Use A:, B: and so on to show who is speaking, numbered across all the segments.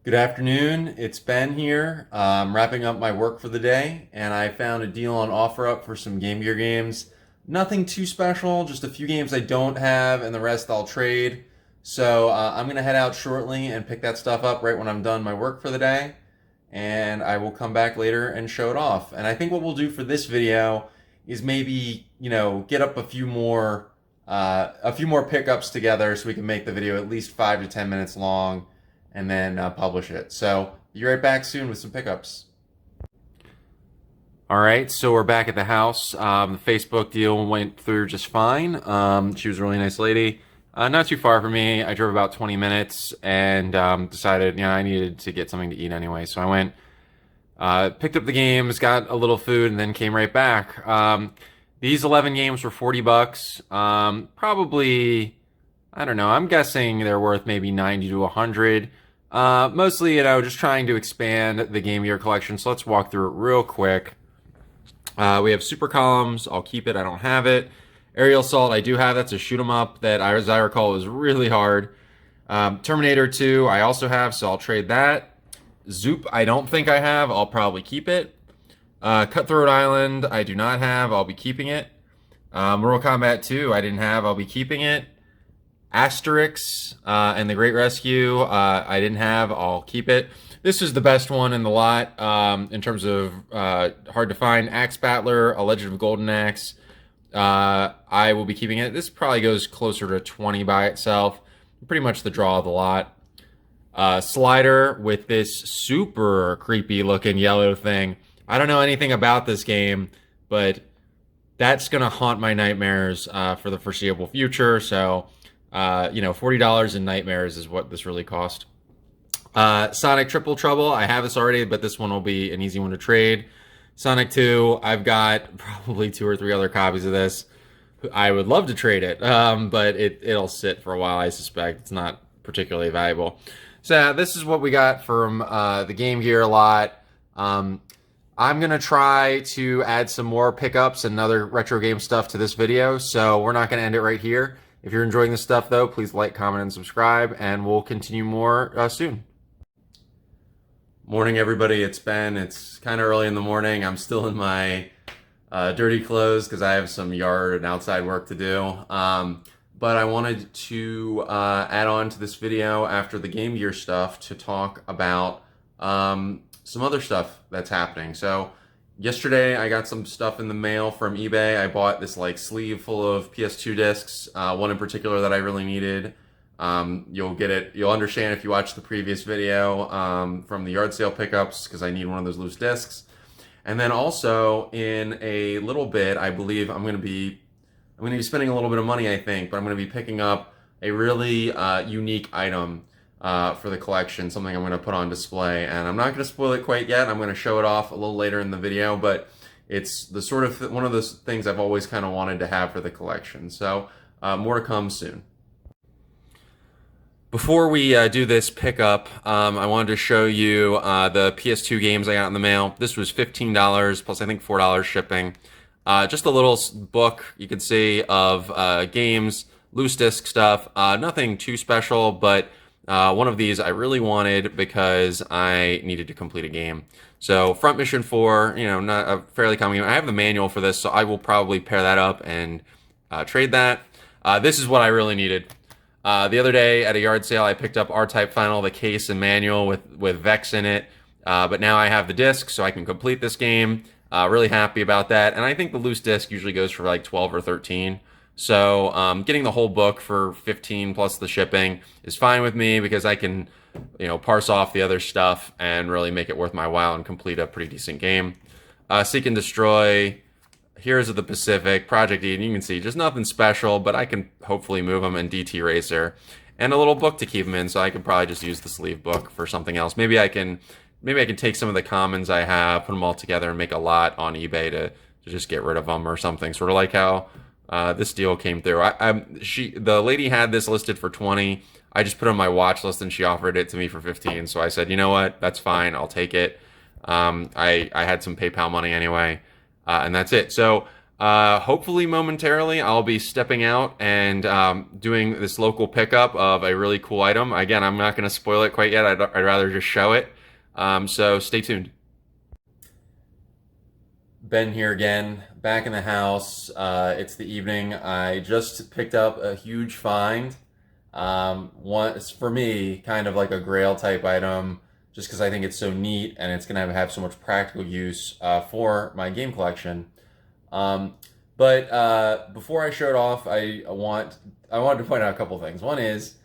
A: Good afternoon, it's Ben here. I'm wrapping up my work for the day, and I found a deal on OfferUp for some Game Gear games. Nothing too special, just a few games I don't have, and the rest I'll trade. So I'm gonna head out shortly and pick that stuff up right when I'm done my work for the day, and I will come back later and show it off. And I think what we'll do for this video is maybe get up a few more pickups together so we can make the video at least 5 to 10 minutes long and then publish it. So be right back soon with some pickups. All right, so we're back at the house. The Facebook deal went through just fine. She was a really nice lady. Not too far from me. I drove about 20 minutes and decided, I needed to get something to eat anyway. So I went, picked up the games, got a little food, and then came right back. These 11 games were $40. Probably, I don't know. I'm guessing they're worth maybe 90 to 100. Mostly, just trying to expand the Game Gear collection. So let's walk through it real quick. We have Super Columns. I'll keep it. I don't have it. Aerial Assault, I do have. That's a shoot 'em up that, as I recall, was really hard. Terminator 2, I also have, so I'll trade that. Zoop, I don't think I have. I'll probably keep it. Cutthroat Island, I do not have. I'll be keeping it. Mortal Kombat 2, I didn't have. I'll be keeping it. Asterix and the Great Rescue, I didn't have. I'll keep it. This is the best one in the lot in terms of hard to find. Axe Battler, A Legend of Golden Axe. I will be keeping it. This probably goes closer to 20 by itself. Pretty much the draw of the lot. Slider with this super creepy looking yellow thing. I don't know anything about this game, but that's going to haunt my nightmares for the foreseeable future. So, $40 in nightmares is what this really cost. Sonic Triple Trouble, I have this already, but this one will be an easy one to trade. Sonic 2, I've got probably 2 or 3 other copies of this. I would love to trade it, but it'll sit for a while, I suspect. It's not particularly valuable. So this is what we got from the Game Gear lot. I'm going to try to add some more pickups and other retro game stuff to this video, so we're not going to end it right here. If you're enjoying this stuff, though, please like, comment, and subscribe, and we'll continue more soon. Morning, everybody. It's Ben. It's kind of early in the morning. I'm still in my dirty clothes because I have some yard and outside work to do. But I wanted to add on to this video after the Game Gear stuff to talk about some other stuff that's happening. So yesterday I got some stuff in the mail from eBay. I bought this sleeve full of PS2 discs, one in particular that I really needed. You'll understand if you watch the previous video from the yard sale pickups because I need one of those loose discs. And then also in a little bit, I believe I'm going to be spending a little bit of money, I think, but I'm going to be picking up a really unique item for the collection, something I'm going to put on display. And I'm not going to spoil it quite yet. I'm going to show it off a little later in the video, but it's the sort of one of those things I've always kind of wanted to have for the collection. So more to come soon. Before we do this pickup, I wanted to show you the PS2 games I got in the mail. This was $15 plus I think $4 shipping. Just a little book you can see of games, loose disc stuff. Nothing too special, but one of these I really wanted because I needed to complete a game. So Front Mission 4, not a fairly common game. I have the manual for this, so I will probably pair that up and trade that. This is what I really needed. The other day at a yard sale, I picked up R-Type Final, the case and manual with Vex in it. But now I have the disc, so I can complete this game. Really happy about that. And I think the loose disc usually goes for like 12 or 13. So getting the whole book for 15 plus the shipping is fine with me because I can, parse off the other stuff and really make it worth my while and complete a pretty decent game. Seek and Destroy, Heroes of the Pacific, Project Eden, you can see just nothing special, but I can hopefully move them, and DT Racer, and a little book to keep them in, so I can probably just use the sleeve book for something else. Maybe I can take some of the commons I have, put them all together, and make a lot on eBay to just get rid of them or something. Sort of like how this deal came through. The lady had this listed for 20. I just put it on my watch list, and she offered it to me for 15. So I said, you know what, that's fine, I'll take it. I had some PayPal money anyway. And that's it. So Hopefully momentarily I'll be stepping out and doing this local pickup of a really cool item. Again, I'm not going to spoil it quite yet. I'd rather just show it. So stay tuned. Ben here again, back in the house. It's the evening. I just picked up a huge find. It's for me kind of like a grail type item, just because I think it's so neat and it's going to have so much practical use for my game collection. But before I show it off, I wanted to point out a couple things. One is,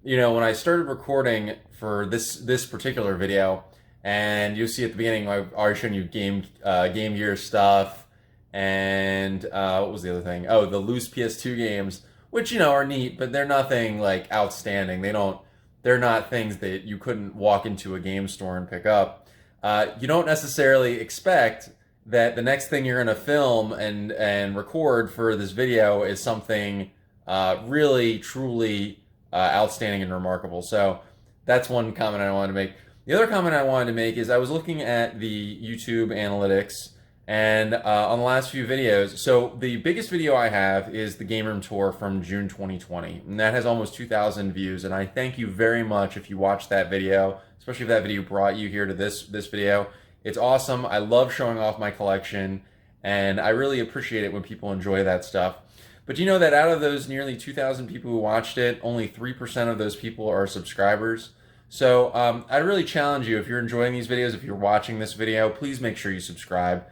A: when I started recording for this particular video, and you'll see at the beginning, I've already shown you Game Gear stuff, and what was the other thing? Oh, the loose PS2 games, which are neat, but they're nothing like outstanding. They're not things that you couldn't walk into a game store and pick up. You don't necessarily expect that the next thing you're going to film and record for this video is something really, truly outstanding and remarkable. So that's one comment I wanted to make. The other comment I wanted to make is I was looking at the YouTube analytics and on the last few videos. So the biggest video I have is the Game Room Tour from June 2020, and that has almost 2,000 views. And I thank you very much if you watched that video, especially if that video brought you here to this video. It's awesome. I love showing off my collection, and I really appreciate it when people enjoy that stuff. But you know that out of those nearly 2,000 people who watched it, only 3% of those people are subscribers. So I really challenge you, if you're enjoying these videos, if you're watching this video, please make sure you subscribe,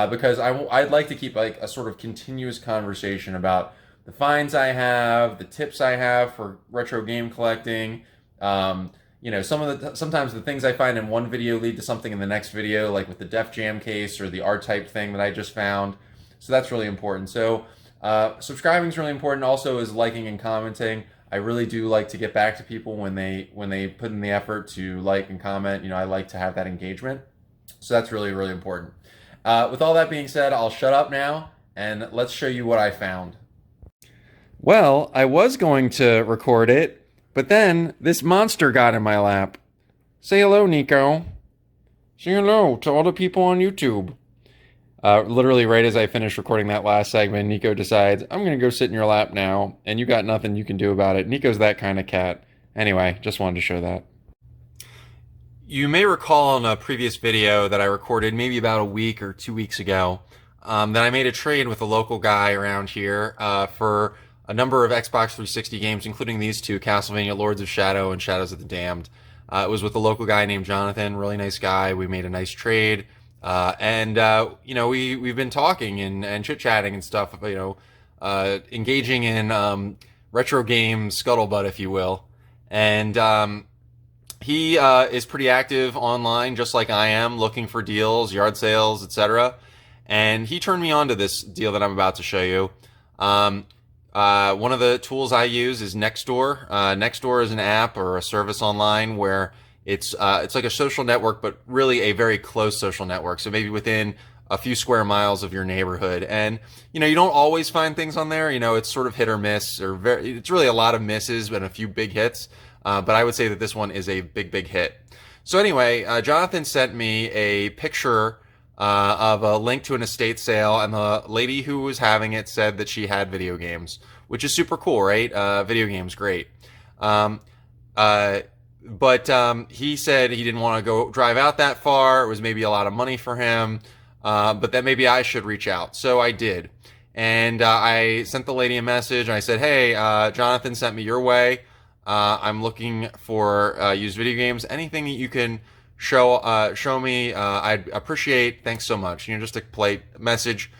A: because I'd like to keep like a sort of continuous conversation about the finds I have, the tips I have for retro game collecting. Sometimes the things I find in one video lead to something in the next video, like with the Def Jam case or the R-Type thing that I just found. So that's really important. So subscribing is really important. Also is liking and commenting. I really do like to get back to people when they put in the effort to like and comment. I like to have that engagement. So that's really, really important. With all that being said, I'll shut up now and let's show you what I found. Well, I was going to record it, but then this monster got in my lap. Say hello, Nico. Say hello to all the people on YouTube. Literally right as I finished recording that last segment, Nico decides, I'm going to go sit in your lap now, and you got nothing you can do about it. Nico's that kind of cat. Anyway, just wanted to show that. You may recall in a previous video that I recorded maybe about a week or 2 weeks ago that I made a trade with a local guy around here for a number of Xbox 360 games, including these two, Castlevania Lords of Shadow and Shadows of the Damned. It was with a local guy named Jonathan, really nice guy. We made a nice trade. We've been talking and chit-chatting and stuff, engaging in retro game scuttlebutt, if you will. And he is pretty active online, just like I am, looking for deals, yard sales, etc. And he turned me on to this deal that I'm about to show you. One of the tools I use is Nextdoor. Nextdoor is an app or a service online where it's like a social network, but really a very close social network. So maybe within a few square miles of your neighborhood. And, you don't always find things on there. It's sort of hit or miss, or it's really a lot of misses and a few big hits. But I would say that this one is a big, big hit. So anyway, Jonathan sent me a picture of a link to an estate sale, and the lady who was having it said that she had video games, which is super cool, right? Video games, great. But he said he didn't want to go drive out that far. It was maybe a lot of money for him, but that maybe I should reach out. So I did. And I sent the lady a message. And I said, hey, Jonathan sent me your way. I'm looking for used video games. Anything that you can show me, I'd appreciate. Thanks so much. Just a polite message.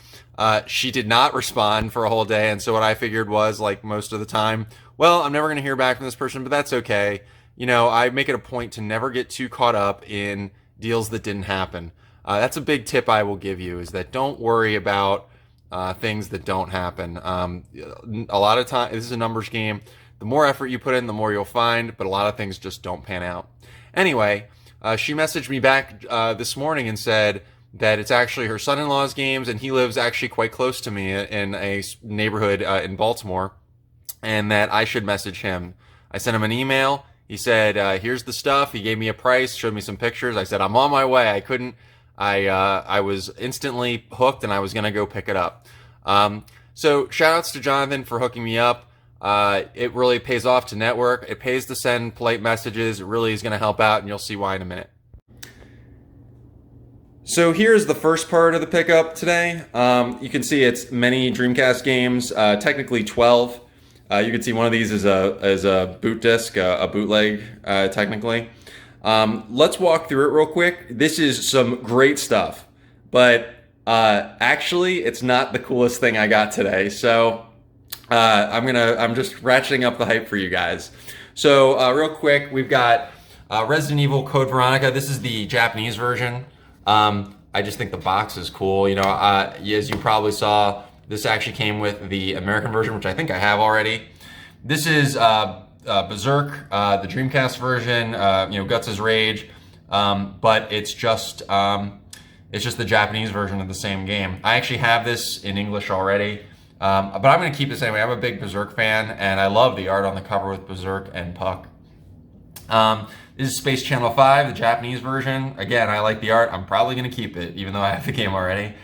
A: She did not respond for a whole day. And so what I figured was, like most of the time, well, I'm never going to hear back from this person, but that's okay. I make it a point to never get too caught up in deals that didn't happen. That's a big tip I will give you, is that don't worry about things that don't happen. A lot of time, this is a numbers game. The more effort you put in, the more you'll find, but a lot of things just don't pan out. Anyway, she messaged me back this morning and said that it's actually her son-in-law's games, and he lives actually quite close to me in a neighborhood in Baltimore, and that I should message him. I sent him an email. He said, here's the stuff. He gave me a price, showed me some pictures. I said, I'm on my way. I was instantly hooked, and I was going to go pick it up. So shout outs to Jonathan for hooking me up. It really pays off to network. It pays to send polite messages. It really is going to help out, and you'll see why in a minute. So here's the first part of the pickup today. You can see it's many Dreamcast games, technically 12. You can see one of these is a boot disc, a bootleg, technically. Let's walk through it real quick. This is some great stuff, but actually, it's not the coolest thing I got today. So I'm just ratcheting up the hype for you guys. So real quick, we've got Resident Evil Code Veronica. This is the Japanese version. I just think the box is cool. You know, as you probably saw, this actually came with the American version, which I think I have already. This is Berserk, the Dreamcast version. You know, Guts' Rage, but it's just the Japanese version of the same game. I actually have this in English already, but I'm going to keep this anyway. I'm a big Berserk fan, and I love the art on the cover with Berserk and Puck. This is Space Channel 5, the Japanese version. Again, I like the art. I'm probably going to keep it, even though I have the game already.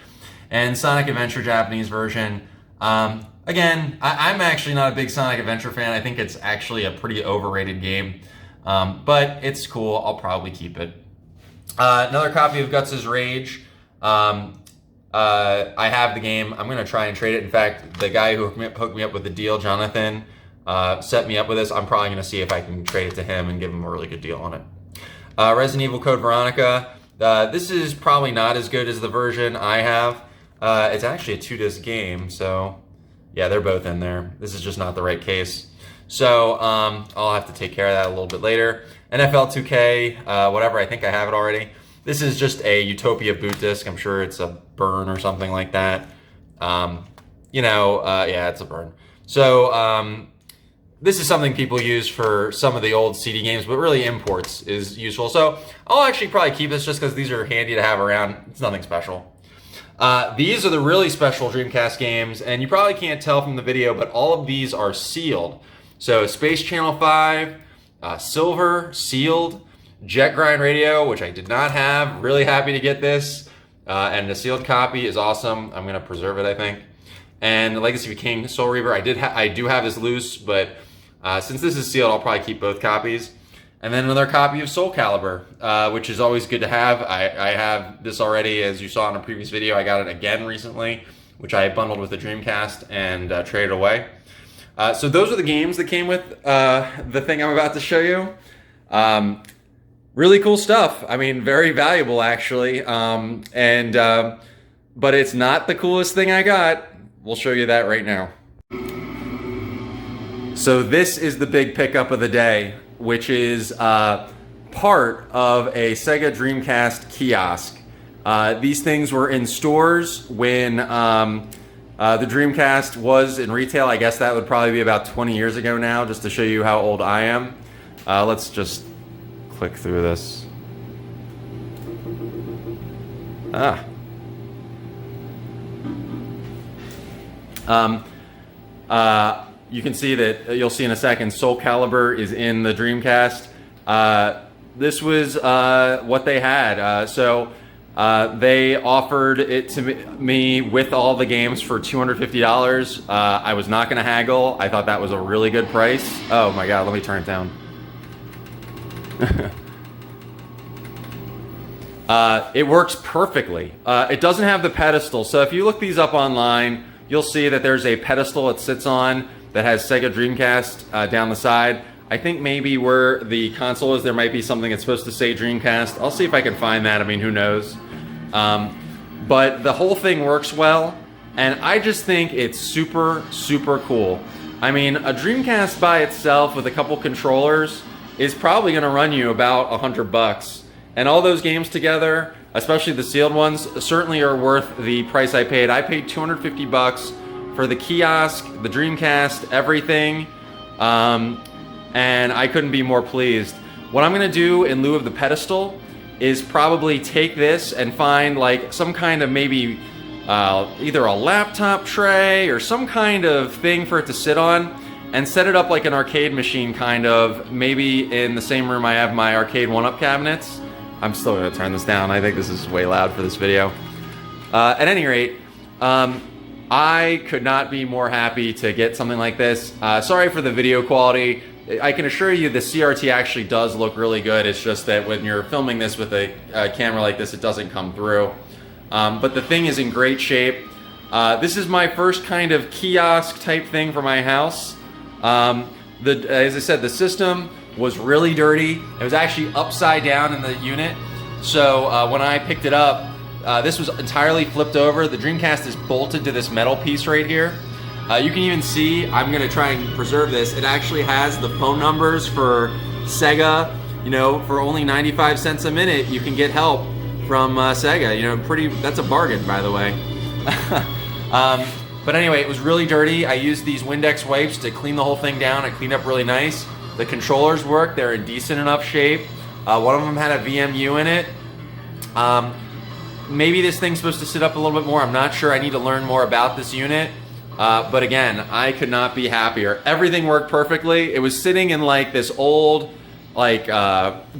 A: And Sonic Adventure Japanese version. Again, I'm actually not a big Sonic Adventure fan. I think it's actually a pretty overrated game, but it's cool. I'll probably keep it. Another copy of Guts' Rage. I have the game. I'm going to try and trade it. In fact, the guy who hooked me up with the deal, Jonathan, set me up with this. I'm probably going to see if I can trade it to him and give him a really good deal on it. Resident Evil Code Veronica. This is probably not as good as the version I have. It's actually a 2-disc game, so yeah, they're both in there. This is just not the right case. So I'll have to take care of that a little bit later. NFL 2K, whatever, I think I have it already. This is just a Utopia boot disc. I'm sure it's a burn or something like that. Yeah, it's a burn. So this is something people use for some of the old CD games, but really imports is useful. So I'll actually probably keep this just because these are handy to have around. It's nothing special. These are the really special Dreamcast games, and you probably can't tell from the video, but all of these are sealed. So Space Channel 5, Silver, sealed, Jet Grind Radio, which I did not have, really happy to get this, and the sealed copy is awesome. I'm going to preserve it, I think. And Legacy of King, Soul Reaver, I do have this loose, but since this is sealed, I'll probably keep both copies. And then another copy of Soul Calibur, which is always good to have. I have this already, as you saw in a previous video. I got it again recently, which I bundled with the Dreamcast and traded away. So those are the games that came with the thing I'm about to show you. Really cool stuff. I mean, very valuable, actually. But it's not the coolest thing I got. We'll show you that right now. So this is the big pickup of the day, which is part of a Sega Dreamcast Kiosk. These things were in stores when the Dreamcast was in retail. I guess that would probably be about 20 years ago now, just to show you how old I am. Let's just click through this. You can see that, you'll see in a second, Soul Calibur is in the Dreamcast. This was what they had. So they offered it to me with all the games for $250. I was not going to haggle. I thought that was a really good price. Oh my god, let me turn it down. It works perfectly. It doesn't have the pedestal, so if you look these up online, you'll see that there's a pedestal it sits on that has Sega Dreamcast down the side. I think maybe where the console is, there might be something that's supposed to say Dreamcast. I'll see if I can find that. I mean, who knows? But the whole thing works well, and I just think it's super, super cool. I mean, a Dreamcast by itself with a couple controllers is probably going to run you about $100. And all those games together, especially the sealed ones, certainly are worth the price I paid. I paid $250 for the kiosk, the Dreamcast, everything. And I couldn't be more pleased. What I'm gonna do in lieu of the pedestal is probably take this and find like some kind of maybe either a laptop tray or some kind of thing for it to sit on and set it up like an arcade machine kind of, maybe in the same room I have my arcade 1-up cabinets. I'm still gonna turn this down. I think this is way loud for this video. At any rate, I could not be more happy to get something like this. Sorry for the video quality. I can assure you the CRT actually does look really good. It's just that when you're filming this with a camera like this, it doesn't come through. But the thing is in great shape. This is my first kind of kiosk type thing for my house. As I said, the system was really dirty. It was actually upside down in the unit. So when I picked it up, this was entirely flipped over. The Dreamcast is bolted to this metal piece right here. You can even see, I'm gonna try and preserve this. It actually has the phone numbers for Sega. You know, for only 95 cents a minute, you can get help from Sega. You know, that's a bargain, by the way. But anyway, it was really dirty. I used these Windex wipes to clean the whole thing down. It cleaned up really nice. The controllers work. They're in decent enough shape. One of them had a VMU in it. Maybe this thing's supposed to sit up a little bit more. I'm not sure. I need to learn more about this unit. But again, I could not be happier. Everything worked perfectly. It was sitting in like this old, like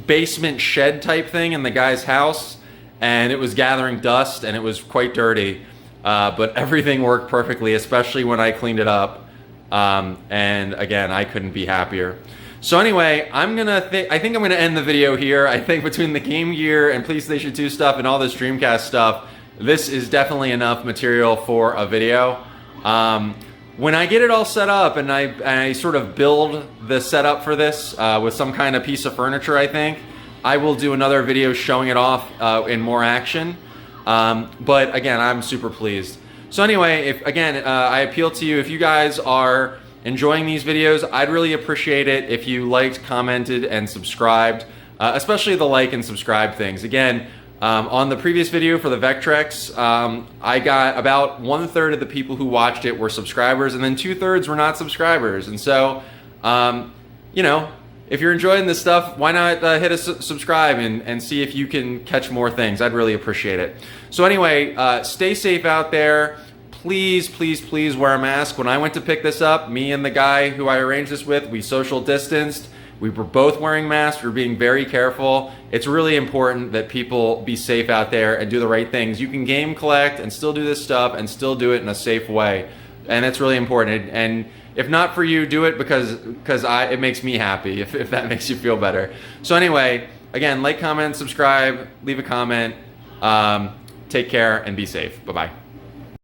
A: basement shed type thing in the guy's house, and it was gathering dust, and it was quite dirty. But everything worked perfectly, especially when I cleaned it up. And again, I couldn't be happier. So anyway, I think I'm gonna end the video here. I think between the Game Gear and PlayStation 2 stuff and all this Dreamcast stuff, this is definitely enough material for a video. When I get it all set up and I sort of build the setup for this with some kind of piece of furniture, I think, I will do another video showing it off in more action. But again, I'm super pleased. So anyway, I appeal to you, if you guys are enjoying these videos, I'd really appreciate it if you liked, commented, and subscribed, especially the like and subscribe things. Again, on the previous video for the Vectrex, I got about 1/3 of the people who watched it were subscribers, and then 2/3 were not subscribers. And so, you know, if you're enjoying this stuff, why not hit a subscribe and see if you can catch more things. I'd really appreciate it. So anyway, stay safe out there. Please, please, please wear a mask. When I went to pick this up, me and the guy who I arranged this with, we social distanced. We were both wearing masks. We were being very careful. It's really important that people be safe out there and do the right things. You can game collect and still do this stuff and still do it in a safe way. And that's really important. And if not for you, do it because it makes me happy, if that makes you feel better. So anyway, again, like, comment, subscribe, leave a comment. Take care and be safe. Bye-bye.